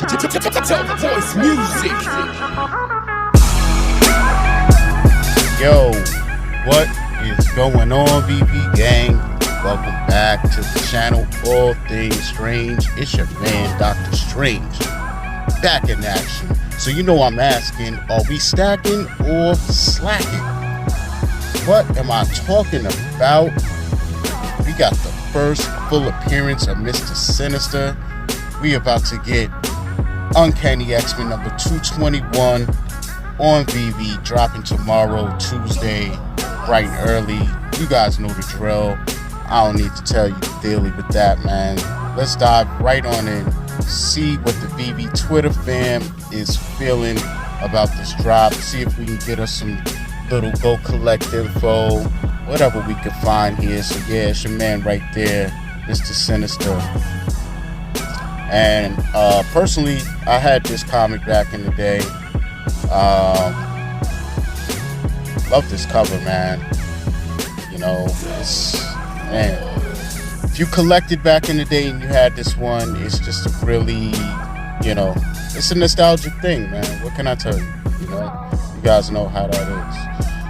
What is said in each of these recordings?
Voice music. Yo, what is going on, VP gang? Welcome back to the channel, All Things Strange. It's your man, Dr. Strange, back in action. So you know I'm asking, are we stacking or slacking? What am I talking about? We got the first full appearance of Mr. Sinister. We about to get Uncanny X-Men number 221 on Veve, dropping tomorrow, Tuesday, bright and early. You guys know the drill. I don't need to tell you the daily with that, man. Let's dive right on in, see what the Veve Twitter fam is feeling about this drop, see if we can get us some little GoCollect Info, whatever we can find here. So yeah, it's your man right there, Mr. Sinister. And personally, I had this comic back in the day. Love this cover, man. You know, man, if you collected back in the day and you had this one, it's just a really, you know, it's a nostalgic thing, man. What can I tell you? You know, you guys know how that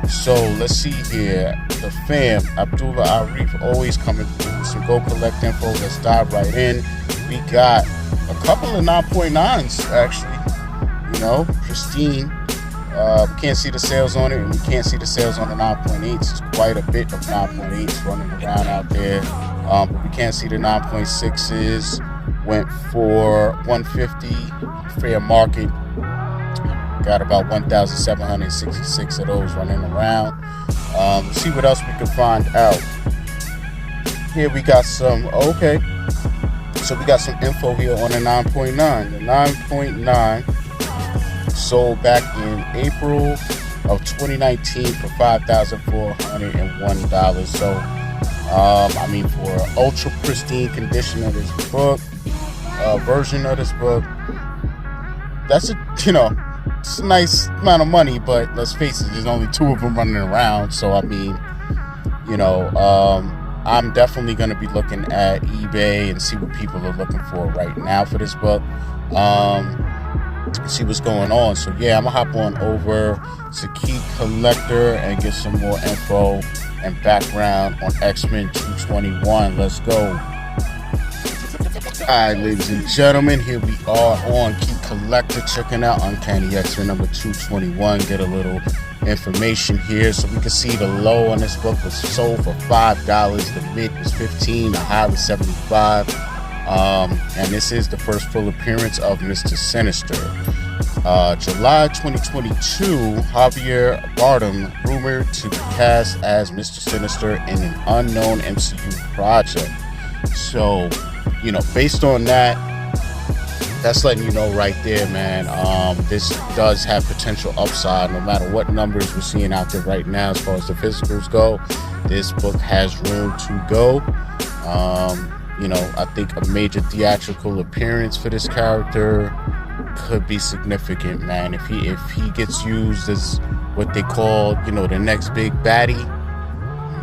is. So let's see here. The fam, Abdullah Arif, always coming through with some GoCollect Info. Let's dive right in. We got a couple of 9.9s, actually. You know, pristine. We can't see the sales on it, and we can't see the sales on the 9.8s. It's quite a bit of 9.8s running around out there. But we can't see the 9.6s. Went for $150 fair market. Got about 1,766 of those running around. Let's see what else we can find out. Here we got some, okay. So we got some info here on the 9.9. The 9.9 sold back in April of 2019 for $5,401. So, I mean, for ultra pristine condition of this book, version of this book, that's a, you know, it's a nice amount of money, but let's face it, there's only two of them running around. So, I mean, you know, I'm definitely going to be looking at eBay and see what people are looking for right now for this book. See what's going on. So yeah, I'm gonna hop on over to Key Collector and get some more info and background on X-Men 221. Let's go. Alright, ladies and gentlemen, here we are on Key Collector, checking out Uncanny X-Men number 221. Get a little information here. So we can see the low on this book was sold for $5. The mid was $15. The high was $75. And this is the first full appearance of Mr. Sinister. July 2022, Javier Bardem rumored to be cast as Mr. Sinister in an unknown MCU project. So, you know, based on that, that's letting you know right there, man. This does have potential upside. No matter what numbers we're seeing out there right now as far as the physicals go, this book has room to go. You know, I think a major theatrical appearance for this character could be significant, man. If he gets used as what they call, you know, the next big baddie,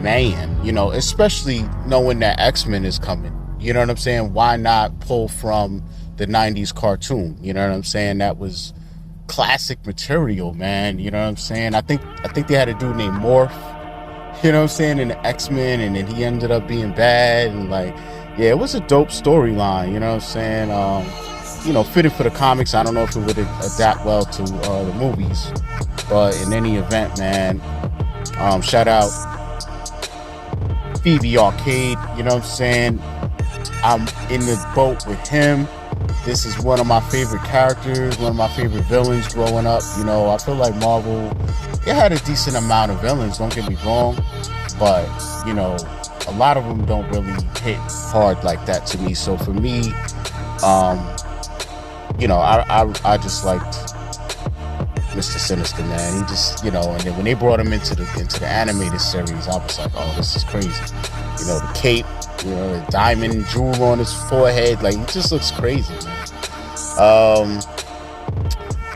man, you know, especially knowing that X-Men is coming. You know what I'm saying? Why not pull from the 90s cartoon? You know what I'm saying? That was classic material, man. You know what I'm saying? I think they had a dude named Morph, you know what I'm saying, in the X-Men, and then he ended up being bad, and like, yeah, it was a dope storyline, you know what I'm saying? You know, fitted for the comics. I don't know if it would adapt well to the movies, but in any event, man, shout out Veve Arcade, you know what I'm saying? I'm in the boat with him. This is one of my favorite characters, one of my favorite villains growing up. You know, I feel like Marvel, it had a decent amount of villains, don't get me wrong, but, you know, a lot of them don't really hit hard like that to me. So for me, you know, I just liked Mr. Sinister, man. He just, you know, and then when they brought him into the animated series, I was like, oh, this is crazy. You know, the cape, you know, the diamond jewel on his forehead, like, he just looks crazy, man.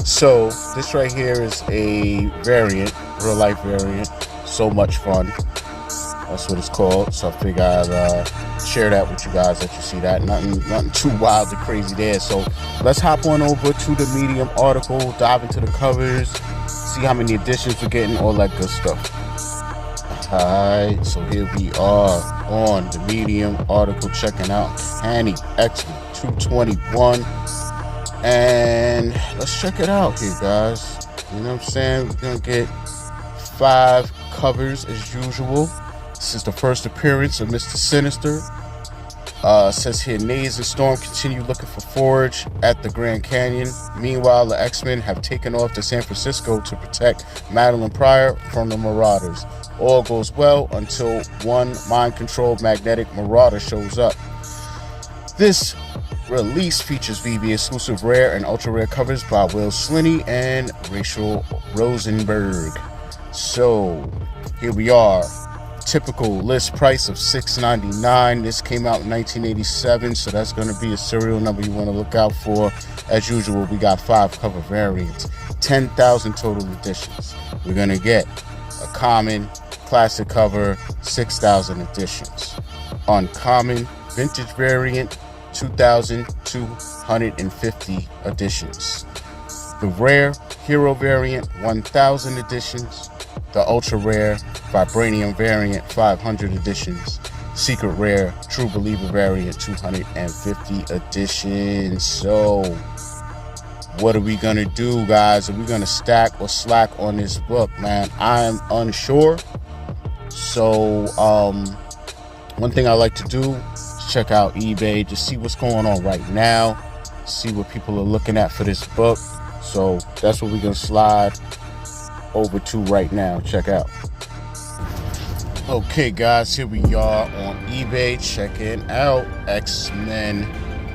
So this right here is a variant, real life variant. So much fun. That's what it's called. So I figured I'd share that with you guys, that you see that. Nothing too wild or crazy there. So let's hop on over to the Medium article, dive into the covers, see how many editions we're getting, all that good stuff. Alright, so here we are on the Medium article, checking out Uncanny X-Men 221. And let's check it out here, guys. You know what I'm saying? We're gonna get 5 covers as usual. This is the first appearance of Mr. Sinister. Says here, Naze and Storm continue looking for Forge at the Grand Canyon. Meanwhile, the X-Men have taken off to San Francisco to protect Madeline Pryor from the Marauders. All goes well until one mind-controlled magnetic marauder shows up. This release features Veve exclusive rare and ultra-rare covers by Will Slinney and Rachel Rosenberg. So, here we are. Typical list price of $6.99. This came out in 1987, so that's going to be a serial number you want to look out for. As usual, we got 5 cover variants, 10,000 total editions. We're going to get a common, classic cover, 6,000 editions. Uncommon, vintage variant, 2,250 editions. The rare, hero variant, 1,000 editions. The ultra rare vibranium variant, 500 editions. Secret rare true believer variant, 250 editions. So what are we gonna do, guys? Are we gonna stack or slack on this book, man? I'm unsure. So one thing I like to do is check out eBay, just see what's going on right now, see what people are looking at for this book. So that's what we're gonna slide over to right now. Check out. Okay, guys, here we are on eBay checking out X-Men,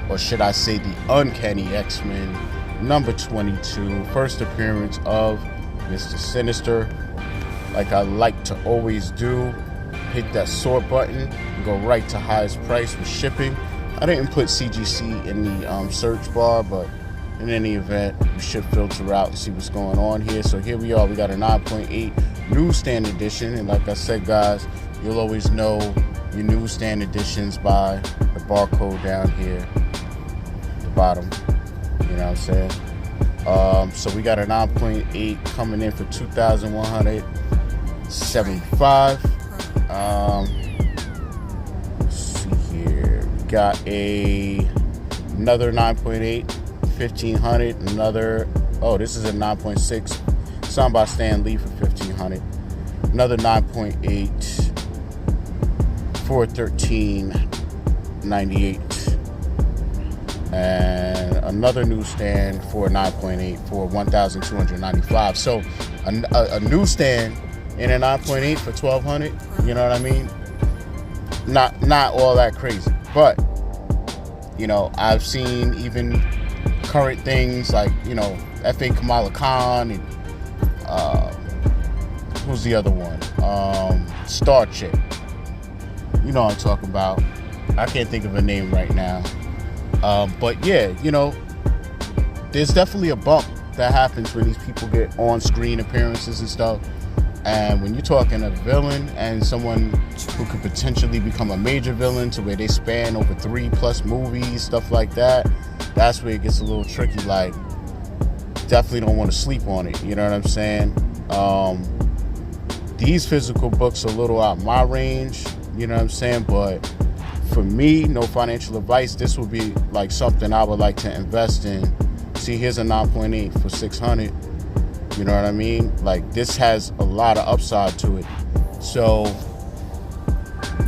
or should I say the Uncanny X-Men number 22, first appearance of Mr. Sinister. Like I like to always do, hit that sort button and go right to highest price with shipping. I didn't put CGC in the search bar, but in any event, we should filter out and see what's going on here. So here we are. We got a 9.8 newsstand edition. And like I said, guys, you'll always know your newsstand editions by the barcode down here at the bottom. You know what I'm saying? So we got a 9.8 coming in for $2,175. Let's see here. We got another 9.8. 1,500, another, oh, this is a 9.6 signed by Stan Lee for 1,500, another 9.8 for 1398, and another newsstand for 9.8 for 1,295. So a newsstand in a 9.8 for 1,200, you know what I mean? Not all that crazy, but you know, I've seen even current things like, you know, F.A. Kamala Khan and who's the other one? Star Chick. You know what I'm talking about. I can't think of a name right now. But yeah, you know, there's definitely a bump that happens when these people get on-screen appearances and stuff. And when you're talking a villain and someone who could potentially become a major villain to where they span over 3+ movies, stuff like that, that's where it gets a little tricky. Like, definitely don't want to sleep on it. You know what I'm saying? These physical books are a little out my range. You know what I'm saying? But for me, no financial advice. This would be like something I would like to invest in. See, here's a 9.8 for 600. You know what I mean? Like, this has a lot of upside to it. So,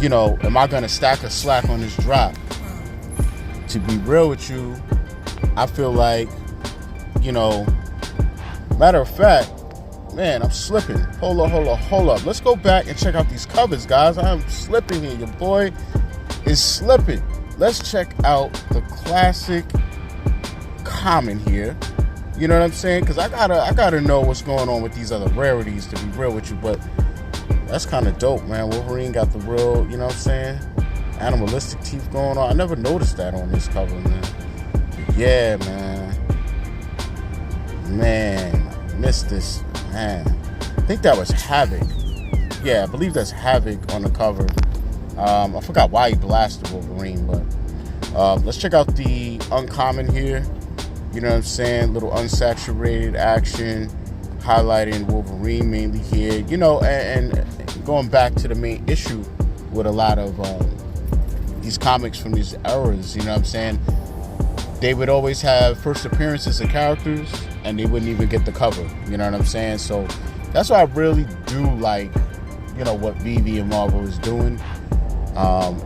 you know, am I going to stack or slack on this drop? To be real with you, I feel like, you know, matter of fact, man, I'm slipping. Hold up. Let's go back and check out these covers, guys. I'm slipping here. Your boy is slipping. Let's check out the classic common here. You know what I'm saying? Because I gotta know what's going on with these other rarities, to be real with you. But that's kind of dope, man. Wolverine got the real, you know what I'm saying, animalistic teeth going on. I never noticed that on this cover, man. But yeah, man, I missed this, man. I think that was Havoc. yeah, I believe that's Havoc on the cover. I forgot why he blasted Wolverine, but let's check out the uncommon here. You know what I'm saying? Little unsaturated action, highlighting Wolverine mainly here. You know, and going back to the main issue with a lot of these comics from these eras, you know what I'm saying? They would always have first appearances of characters, and they wouldn't even get the cover. You know what I'm saying? So that's why I really do like, you know, what Veve and Marvel is doing.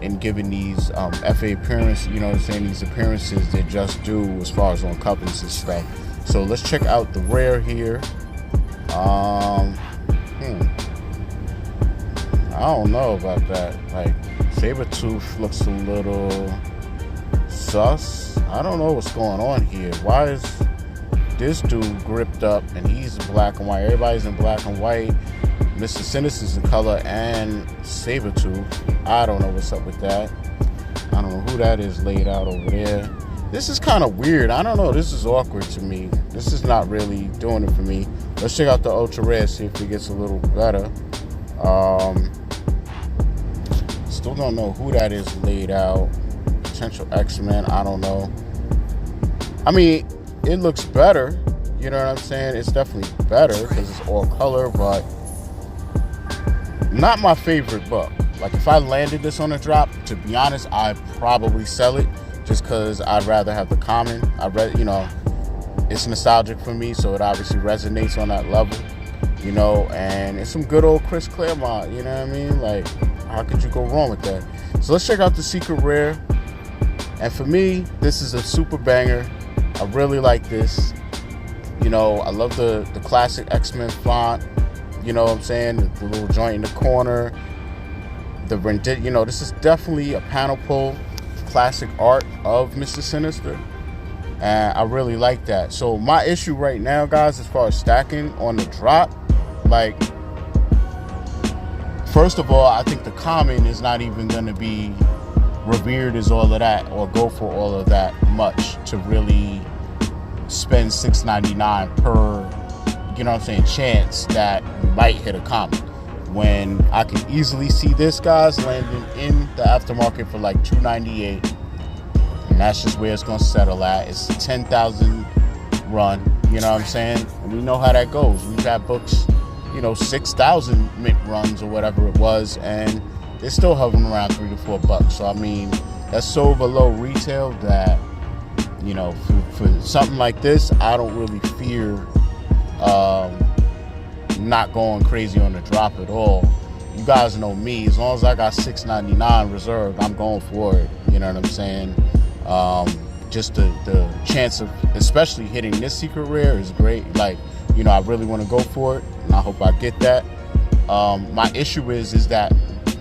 And giving these FA appearances, you know what I'm saying, these appearances they just do as far as on covers and stuff. So let's check out the rare here. I don't know about that. Like, Sabretooth looks a little sus. I don't know what's going on here. Why is this dude gripped up and he's in black and white? Everybody's in black and white. Mr. Sinister's in color and Sabretooth. I don't know what's up with that. I don't know who that is laid out over there. This is kind of weird. I don't know. This is awkward to me. This is not really doing it for me. Let's check out the ultra rare, see if it gets a little better. Still don't know who that is laid out. Potential X-Men. I don't know. I mean, it looks better. You know what I'm saying? It's definitely better because it's all color, but not my favorite book. Like, if I landed this on a drop, to be honest, I'd probably sell it just because I'd rather have the common. You know, it's nostalgic for me, so it obviously resonates on that level, you know, and it's some good old Chris Claremont, you know what I mean? Like, how could you go wrong with that? So let's check out the secret rare. And for me, this is a super banger. I really like this. You know, I love the classic X-Men font. You know what I'm saying? The little joint in the corner. You know, this is definitely a panel pull, classic art of Mr. Sinister. And I really like that. So my issue right now, guys, as far as stacking on the drop, like, first of all, I think the common is not even going to be revered as all of that or go for all of that much to really spend $6.99 per, you know what I'm saying, chance that you might hit a common. When I can easily see this, guys, landing in the aftermarket for like $2.98, and that's just where it's gonna settle at. It's a 10,000 run, you know what I'm saying? And we know how that goes. We've had books, you know, 6,000 mint runs or whatever it was, and they're still hovering around $3 to $4. So I mean, that's so below retail that, you know, for something like this, I don't really fear not going crazy on the drop at all. You guys know me. As long as I got $6.99 reserved, I'm going for it. You know what I'm saying? Just the chance of especially hitting this secret rare is great. Like, you know, I really want to go for it, and I hope I get that. My issue is that,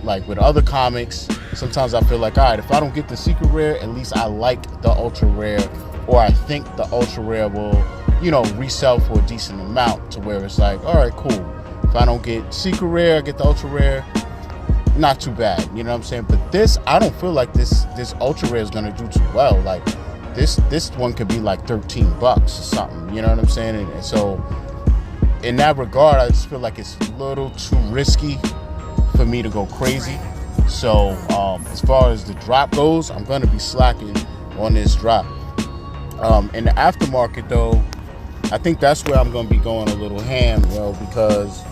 like with other comics, sometimes I feel like, all right, if I don't get the secret rare, at least I like the ultra rare, or I think the ultra rare will, you know, resell for a decent amount to where it's like, all right, cool. If I don't get secret rare, I get the ultra rare, not too bad. You know what I'm saying? But this, I don't feel like this ultra rare is gonna do too well. Like this one could be like $13 or something. You know what I'm saying? And so in that regard, I just feel like it's a little too risky for me to go crazy. So as far as the drop goes, I'm gonna be slacking on this drop. In the aftermarket though, I think that's where I'm going to be going a little ham, yo, because,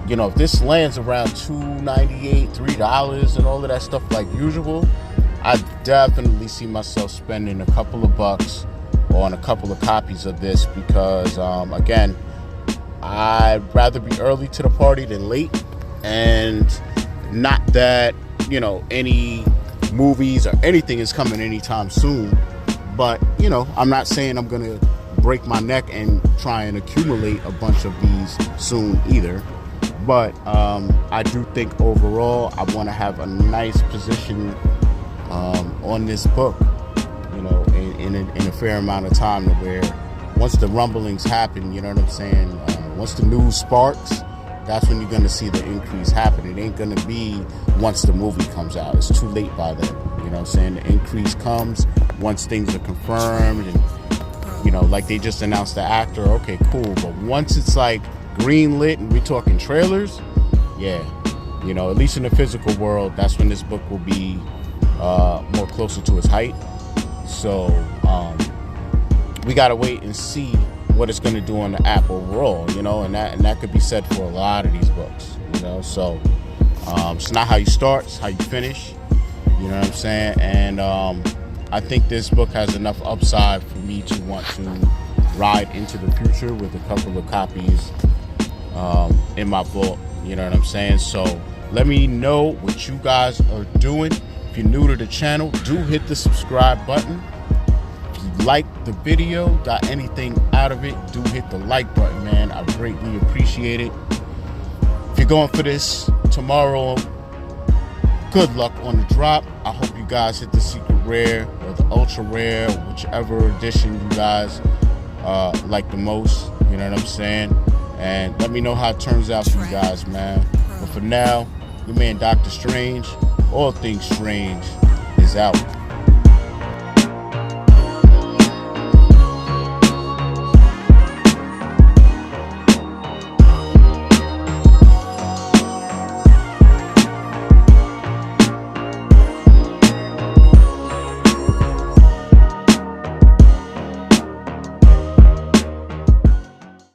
you know, if this lands around $2.98, $3 and all of that stuff like usual, I definitely see myself spending a couple of bucks on a couple of copies of this because, again, I'd rather be early to the party than late, and not that, you know, any movies or anything is coming anytime soon, but, you know, I'm not saying I'm going to break my neck and try and accumulate a bunch of these soon either, but I do think overall I want to have a nice position on this book, you know, in a fair amount of time, to where once the rumblings happen, you know what I'm saying, once the news sparks, that's when you're going to see the increase happen. It ain't going to be once the movie comes out. It's too late by then. You know what I'm saying? The increase comes once things are confirmed, and, you know, like they just announced the actor, okay, cool. But once it's like green lit and we talking trailers, yeah, you know, at least in the physical world, that's when this book will be more closer to its height. So we gotta wait and see what it's gonna do on the app overall, you know, and that could be said for a lot of these books, you know. So it's not how you start, it's how you finish, you know what I'm saying? And I think this book has enough upside for me to want to ride into the future with a couple of copies in my vault, you know what I'm saying? So let me know what you guys are doing. If you're new to the channel, do hit the subscribe button. If you like the video, got anything out of it, do hit the like button, man. I greatly appreciate it. If you're going for this tomorrow, good luck on the drop. I hope you guys hit the secret rare or the ultra rare, whichever edition you guys like the most, you know what I'm saying? And let me know how it turns out for you guys, man. But for now, your man Dokta Strange, all things strange, is out.